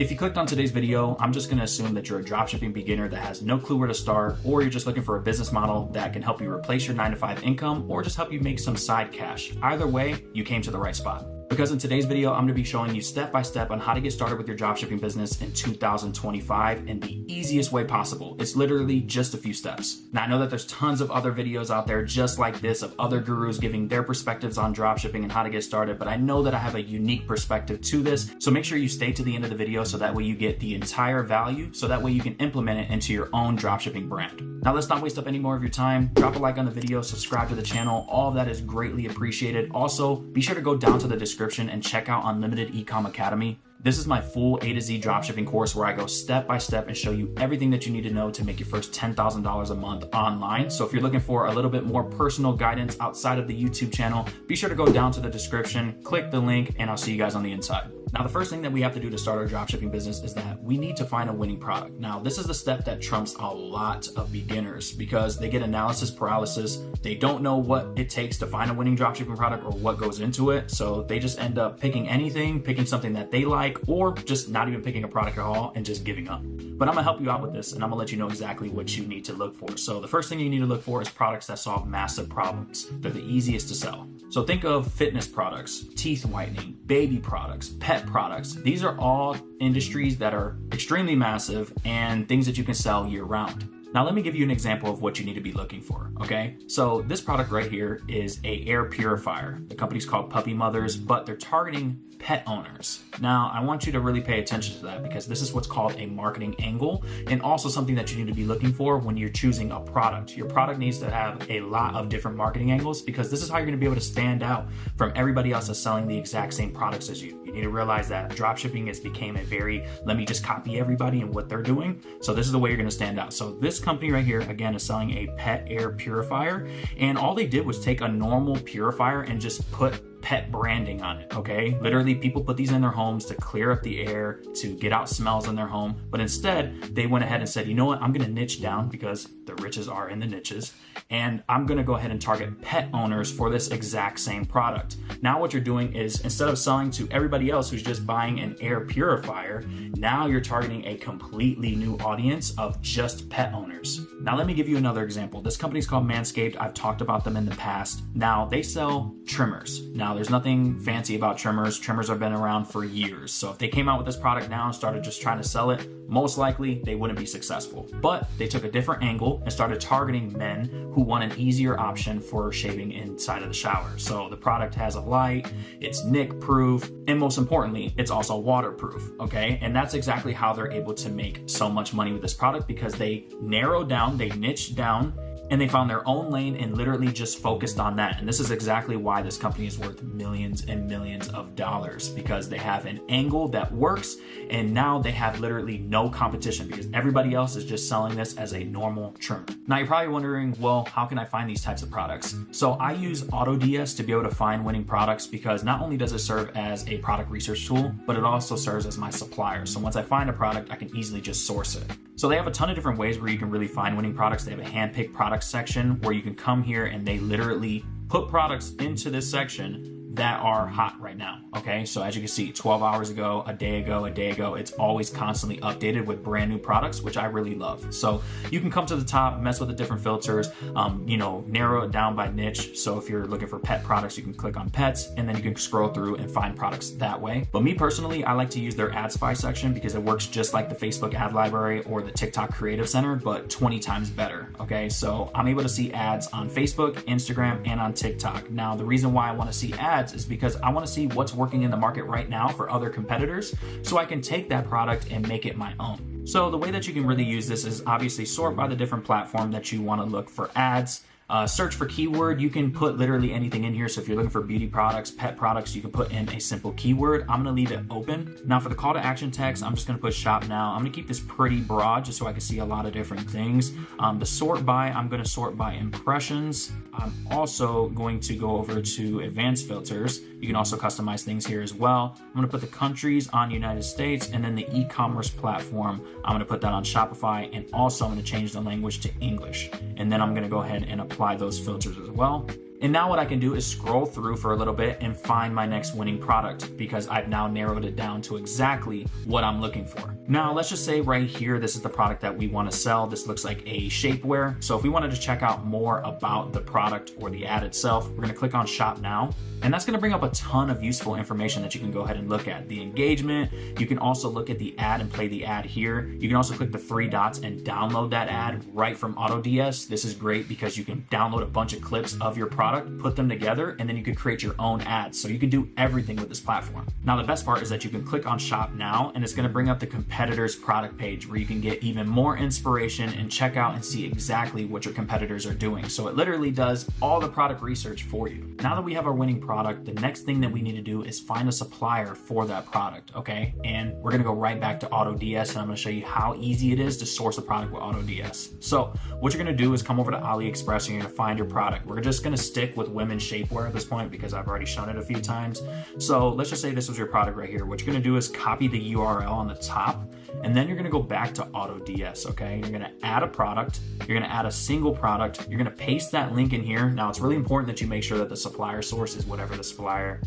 If you clicked on today's video, I'm just going to assume that you're a dropshipping beginner that has no clue where to start, or you're just looking for a business model that can help you replace your 9-to-5 income or just help you make some side cash. Either way, you came to the right spot. Because in today's video, I'm going to be showing you step by step on how to get started with your dropshipping business in 2025 in the easiest way possible. It's literally just a few steps. Now, I know that there's tons of other videos out there just like this of other gurus giving their perspectives on dropshipping and how to get started, but I know that I have a unique perspective to this. So make sure you stay to the end of the video so that way you get the entire value, so that way you can implement it into your own dropshipping brand. Now, let's not waste up any more of your time. Drop a like on the video, subscribe to the channel. All of that is greatly appreciated. Also, be sure to go down to the description and check out Unlimited Ecom Academy. This is my full A to Z dropshipping course where I go step by step and show you everything that you need to know to make your first $10,000 a month online. So if you're looking for a little bit more personal guidance outside of the YouTube channel, be sure to go down to the description, click the link, and I'll see you guys on the inside. Now, the first thing that we have to do to start our dropshipping business is that we need to find a winning product. Now, this is the step that trumps a lot of beginners because they get analysis paralysis. They don't know what it takes to find a winning dropshipping product or what goes into it. So they just end up picking anything, picking something that they like, or just not even picking a product at all and just giving up. But I'm gonna help you out with this and I'm gonna let you know exactly what you need to look for. So the first thing you need to look for is products that solve massive problems. They're the easiest to sell. So think of fitness products, teeth whitening, baby products, pet products. These are all industries that are extremely massive and things that you can sell year round. Now, let me give you an example of what you need to be looking for, okay? So this product right here is a air purifier. The company's called Puppy Mothers, but they're targeting pet owners. Now, I want you to really pay attention to that because this is what's called a marketing angle and also something that you need to be looking for when you're choosing a product. Your product needs to have a lot of different marketing angles because this is how you're gonna be able to stand out from everybody else that's selling the exact same products as you. You need to realize that dropshipping has become a very, let me just copy everybody and what they're doing. So this is the way you're gonna stand out. So this company right here, again, is selling a pet air purifier. And all they did was take a normal purifier and just put pet branding on it, okay? Literally, people put these in their homes to clear up the air, to get out smells in their home. But instead, they went ahead and said, you know what? I'm gonna niche down because the riches are in the niches. And I'm gonna go ahead and target pet owners for this exact same product. Now what you're doing is instead of selling to everybody else who's just buying an air purifier, now you're targeting a completely new audience of just pet owners. Now let me give you another example. This company's called Manscaped. I've talked about them in the past. Now they sell trimmers. Now there's nothing fancy about trimmers. Trimmers have been around for years. So if they came out with this product now and started just trying to sell it, most likely they wouldn't be successful. But they took a different angle and started targeting men who want an easier option for shaving inside of the shower. So the product has a light, it's nick proof, and most importantly, it's also waterproof, okay? And that's exactly how they're able to make so much money with this product because they narrowed down, they niched down, and they found their own lane and literally just focused on that. And this is exactly why this company is worth millions and millions of dollars because they have an angle that works and now they have literally no competition because everybody else is just selling this as a normal trimmer. Now you're probably wondering, well, how can I find these types of products? So I use AutoDS to be able to find winning products because not only does it serve as a product research tool, but it also serves as my supplier. So once I find a product, I can easily just source it. So they have a ton of different ways where you can really find winning products. They have a hand-picked products section where you can come here and they literally put products into this section that are hot right now, okay? So as you can see, 12 hours ago, a day ago, it's always constantly updated with brand new products, which I really love. So you can come to the top, mess with the different filters, narrow it down by niche. So if you're looking for pet products, you can click on pets and then you can scroll through and find products that way. But me personally, I like to use their ad spy section because it works just like the Facebook ad library or the TikTok creative center, but 20 times better, okay? So I'm able to see ads on Facebook, Instagram, and on TikTok. Now, the reason why I wanna see ads is because I want to see what's working in the market right now for other competitors so I can take that product and make it my own. So the way that you can really use this is obviously sort by the different platform that you want to look for ads. Search for keyword. You can put literally anything in here. So if you're looking for beauty products, pet products, you can put in a simple keyword. I'm going to leave it open. Now for the call to action text, I'm just going to put shop now. I'm going to keep this pretty broad just so I can see a lot of different things. The sort by, I'm going to sort by impressions. I'm also going to go over to advanced filters. You can also customize things here as well. I'm going to put the countries on United States, and then the e-commerce platform, I'm going to put that on Shopify, and also I'm going to change the language to English. And then I'm going to go ahead and apply those filters as well. And now what I can do is scroll through for a little bit and find my next winning product because I've now narrowed it down to exactly what I'm looking for. Now, let's just say right here, this is the product that we want to sell. This looks like a shapewear. So if we wanted to check out more about the product or the ad itself, we're going to click on Shop Now. And that's going to bring up a ton of useful information that you can go ahead and look at. The engagement, you can also look at the ad and play the ad here. You can also click the three dots and download that ad right from AutoDS. This is great because you can download a bunch of clips of your product, put them together, and then you can create your own ads. So you can do everything with this platform. Now, the best part is that you can click on Shop Now, and it's going to bring up the competitor's product page where you can get even more inspiration and check out and see exactly what your competitors are doing. So it literally does all the product research for you. Now that we have our winning product, the next thing that we need to do is find a supplier for that product, okay? And we're gonna go right back to AutoDS, and I'm gonna show you how easy it is to source a product with AutoDS. So what you're gonna do is come over to AliExpress and you're gonna find your product. We're just gonna stick with women's shapewear at this point because I've already shown it a few times. So let's just say this was your product right here. What you're gonna do is copy the URL on the top, and then you're gonna go back to AutoDS, okay? You're gonna add a product, you're gonna add a single product, you're gonna paste that link in here. Now it's really important that you make sure that the supplier source is whatever the supplier,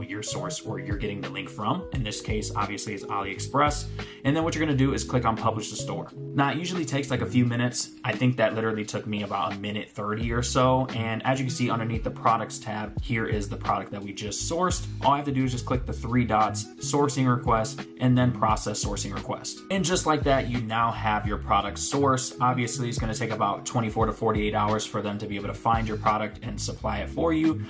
your source or you're getting the link from. In this case, obviously it's AliExpress. And then what you're gonna do is click on Publish to Store. Now it usually takes like a few minutes. I think that literally took me about 1:30 or so. And as you can see underneath the products tab, here is the product that we just sourced. All I have to do is just click the three dots, sourcing request, and then process sourcing request. And just like that, you now have your product sourced. Obviously, it's gonna take about 24 to 48 hours for them to be able to find your product and supply it for you.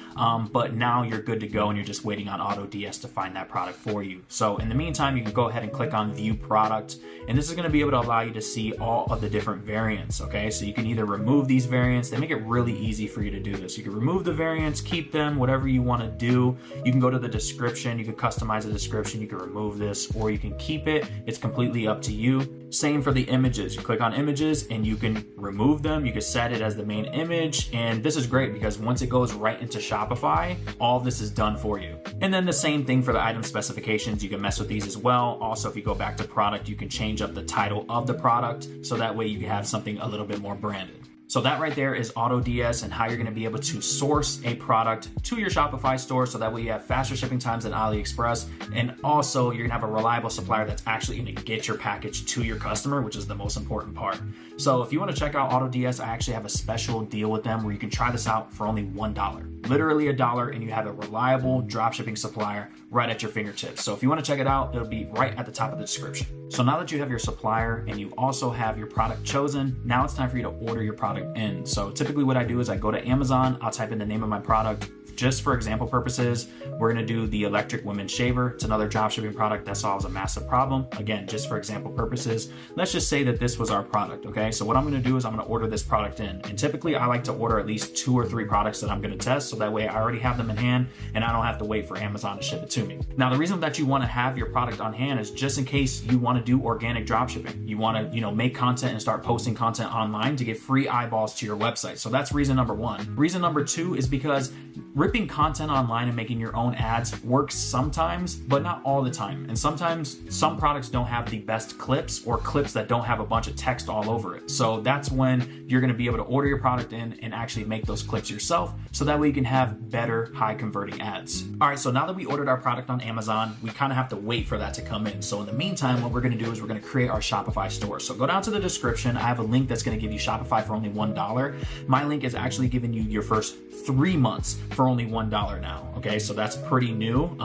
But now you're good to go and you're just waiting on AutoDS to find that product for you. So in the meantime, you can go ahead and click on View Product, and this is gonna be able to allow you to see all of the different variants, okay? So you can either remove these variants. They make it really easy for you to do this. You can remove the variants, keep them, whatever you wanna do. You can go to the description, you can customize the description, you can remove this, or you can keep it. It's completely up to you. Same for the images. You click on images and you can remove them. You can set it as the main image. And this is great because once it goes right into Shopify, all of this is done for you. And then the same thing for the item specifications. You can mess with these as well. Also, if you go back to product, you can change up the title of the product. So that way you can have something a little bit more branded. So that right there is AutoDS and how you're gonna be able to source a product to your Shopify store so that way you have faster shipping times than AliExpress. And also you're gonna have a reliable supplier that's actually gonna get your package to your customer, which is the most important part. So if you wanna check out AutoDS, I actually have a special deal with them where you can try this out for only $1. Literally $1, and you have a reliable dropshipping supplier right at your fingertips. So if you wanna check it out, it'll be right at the top of the description. So now that you have your supplier and you also have your product chosen, now it's time for you to order your product in. So typically what I do is I go to Amazon, I'll type in the name of my product. Just for example purposes, we're gonna do the electric women's shaver. It's another dropshipping product that solves a massive problem. Again, just for example purposes, let's just say that this was our product, okay? So what I'm gonna do is I'm gonna order this product in. And typically I like to order at least 2 or 3 products that I'm gonna test, so that way I already have them in hand and I don't have to wait for Amazon to ship it to me. Now, the reason that you wanna have your product on hand is just in case you wanna do organic dropshipping. You wanna, make content and start posting content online to get free eyeballs to your website. So that's reason number 1. Reason number 2 is because ripping content online and making your own ads works sometimes, but not all the time. And sometimes some products don't have the best clips or clips that don't have a bunch of text all over it. So that's when you're gonna be able to order your product in and actually make those clips yourself. So that way you can have better high converting ads. All right, so now that we ordered our product on Amazon, we kind of have to wait for that to come in. So in the meantime, what we're gonna do is we're gonna create our Shopify store. So go down to the description. I have a link that's gonna give you Shopify for only $1. My link is actually giving you your first 3 months for only $1 now. Okay, so that's pretty new.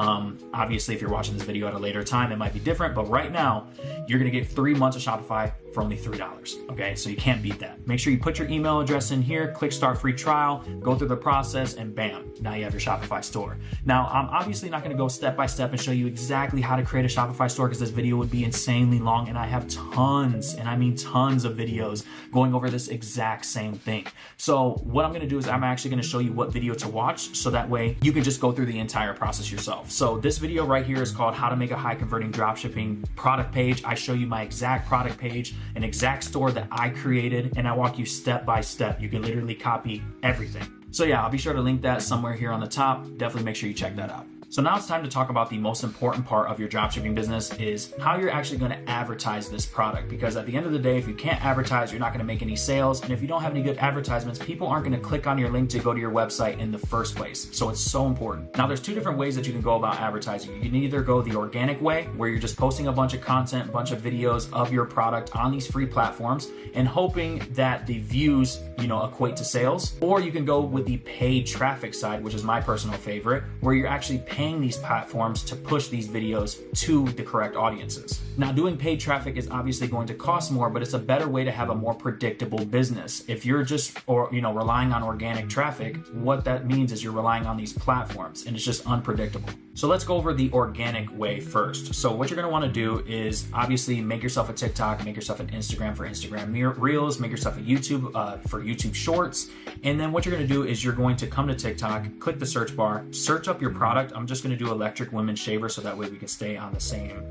Obviously, if you're watching this video at a later time, it might be different, but right now, you're gonna get 3 months of Shopify for only $3. Okay, so you can't beat that. Make sure you put your email address in here, click start free trial, go through the process, and bam, now you have your Shopify store. Now, I'm obviously not gonna go step by step and show you exactly how to create a Shopify store because this video would be insanely long, and I have tons, and I mean tons of videos going over this exact same thing. So what I'm gonna do is I'm actually gonna show you what video to watch so that way you can just go through the entire process yourself. So this video right here is called How to Make a High Converting Dropshipping Product Page. I show you my exact product page, an exact store that I created, and I walk you step by step. You can literally copy everything. So yeah, I'll be sure to link that somewhere here on the top. Definitely make sure you check that out. So now it's time to talk about the most important part of your dropshipping business, is how you're actually going to advertise this product. Because at the end of the day, if you can't advertise, you're not going to make any sales. And if you don't have any good advertisements, people aren't going to click on your link to go to your website in the first place. So it's so important. Now there's two different ways that you can go about advertising. You can either go the organic way, where you're just posting a bunch of content, a bunch of videos of your product on these free platforms and hoping that the views, equate to sales. Or you can go with the paid traffic side, which is my personal favorite, where you're actually paying these platforms to push these videos to the correct audiences. Now, doing paid traffic is obviously going to cost more, but it's a better way to have a more predictable business. If you're just relying on organic traffic, what that means is you're relying on these platforms and it's just unpredictable. So let's go over the organic way first. So what you're going to want to do is obviously make yourself a TikTok, make yourself an Instagram for Instagram Reels, make yourself a YouTube for YouTube Shorts. And then what you're going to do is you're going to come to TikTok, click the search bar, search up your product. I'm just going to do electric women's shaver so that way we can stay on the same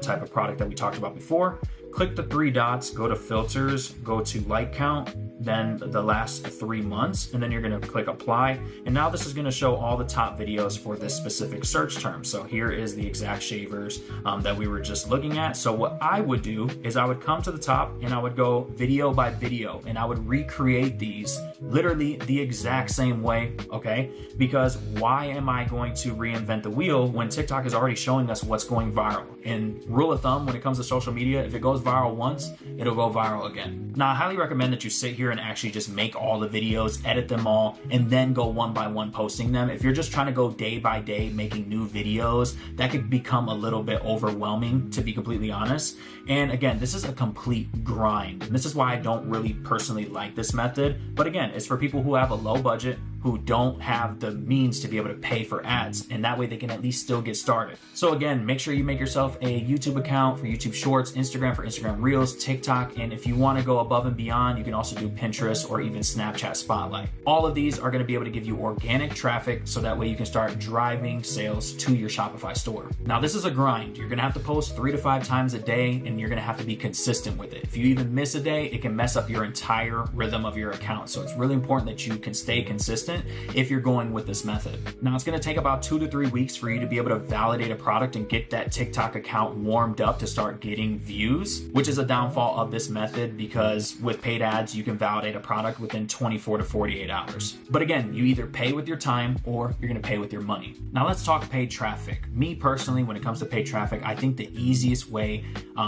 type of product that we talked about before. Click the three dots, go to filters, go to like count, then the last 3 months, and then you're going to click apply. And now this is going to show all the top videos for this specific search term. So here is the exact shavers that we were just looking at. So what I would do is I would come to the top and I would go video by video and I would recreate these literally the exact same way, okay? Because why am I going to reinvent the wheel when TikTok is already showing us what's going viral? And rule of thumb when it comes to social media, if it goes viral once, it'll go viral again. Now, I highly recommend that you sit here and actually just make all the videos, edit them all, and then go one by one posting them. If you're just trying to go day by day making new videos, that could become a little bit overwhelming, to be completely honest. And again, this is a complete grind. And this is why I don't really personally like this method. But again, it's for people who have a low budget, who don't have the means to be able to pay for ads, and that way they can at least still get started. So again, make sure you make yourself a YouTube account for YouTube Shorts, Instagram for Instagram Reels, TikTok, and if you want to go above and beyond, you can also do Pinterest or even Snapchat Spotlight. All of these are going to be able to give you organic traffic so that way you can start driving sales to your Shopify store. Now this is a grind. You're going to have to post 3 to 5 times a day, and you're going to have to be consistent with it. If you even miss a day, it can mess up your entire rhythm of your account. So it's really important that you can stay consistent if you're going with this method. Now it's going to take about 2 to 3 weeks for you to be able to validate a product and get that TikTok account warmed up to start getting views, which is a downfall of this method because with paid ads, you can validate a product within 24 to 48 hours. But again, you either pay with your time or you're going to pay with your money. Now let's talk paid traffic. Me personally, when it comes to paid traffic, I think the easiest way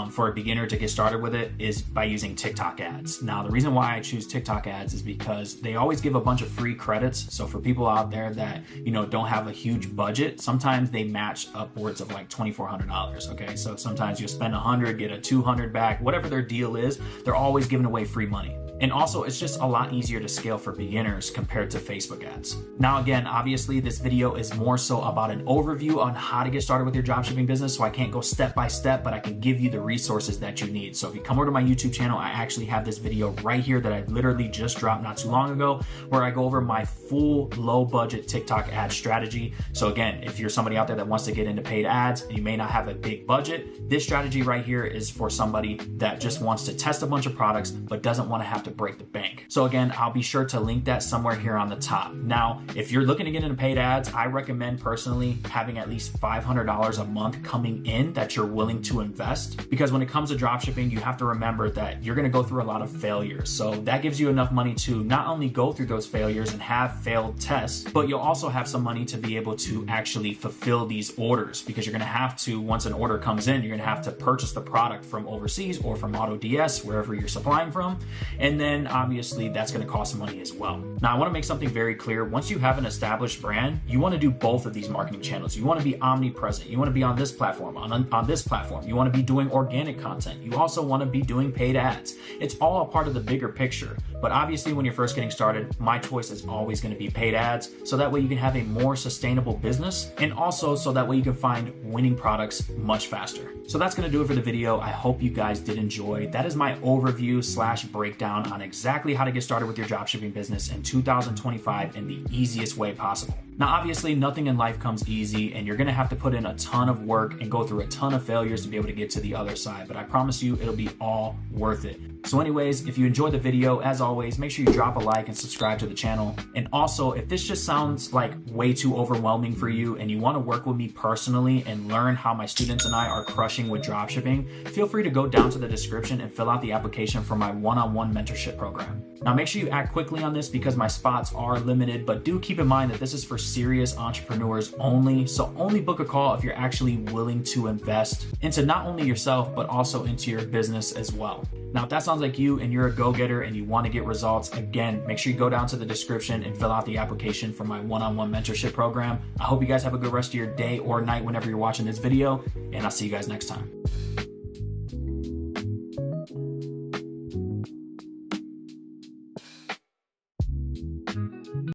for a beginner to get started with it is by using TikTok ads. Now the reason why I choose TikTok ads is because they always give a bunch of free credits. So for people out there that, don't have a huge budget, sometimes they match upwards of like $2,400. Okay. So sometimes you'll spend 100, get a 200 back, whatever their deal is, they're always giving away free money. And also, it's just a lot easier to scale for beginners compared to Facebook ads. Now, again, obviously, this video is more so about an overview on how to get started with your dropshipping business. So I can't go step by step, but I can give you the resources that you need. So if you come over to my YouTube channel, I actually have this video right here that I literally just dropped not too long ago, where I go over my full low budget TikTok ad strategy. So again, if you're somebody out there that wants to get into paid ads and you may not have a big budget, this strategy right here is for somebody that just wants to test a bunch of products, but doesn't want to have to break the bank. So again, I'll be sure to link that somewhere here on the top. Now, if you're looking to get into paid ads, I recommend personally having at least $500 a month coming in that you're willing to invest, because when it comes to dropshipping, you have to remember that you're going to go through a lot of failures. So that gives you enough money to not only go through those failures and have failed tests, but you'll also have some money to be able to actually fulfill these orders, because you're going to have to, once an order comes in, you're going to have to purchase the product from overseas or from AutoDS, wherever you're supplying from. And then obviously that's going to cost some money as well. Now, I want to make something very clear. Once you have an established brand, you want to do both of these marketing channels. You want to be omnipresent. You want to be on this platform, on this platform. You want to be doing organic content. You also want to be doing paid ads. It's all a part of the bigger picture. But obviously, when you're first getting started, my choice is always going to be paid ads, so that way you can have a more sustainable business, and also so that way you can find winning products much faster. So that's going to do it for the video. I hope you guys did enjoy. That is my overview / breakdown on exactly how to get started with your dropshipping business in 2025 in the easiest way possible. Now, obviously, nothing in life comes easy, and you're gonna have to put in a ton of work and go through a ton of failures to be able to get to the other side, but I promise you, it'll be all worth it. So anyways, if you enjoyed the video, as always, make sure you drop a like and subscribe to the channel. And also, if this just sounds like way too overwhelming for you and you wanna work with me personally and learn how my students and I are crushing with dropshipping, feel free to go down to the description and fill out the application for my one-on-one mentorship program. Now, make sure you act quickly on this because my spots are limited, but do keep in mind that this is for serious entrepreneurs only, so only book a call if you're actually willing to invest into not only yourself, but also into your business as well. Now, if that sounds like you and you're a go-getter and you want to get results, again, make sure you go down to the description and fill out the application for my one-on-one mentorship program. I hope you guys have a good rest of your day or night whenever you're watching this video, and I'll see you guys next time.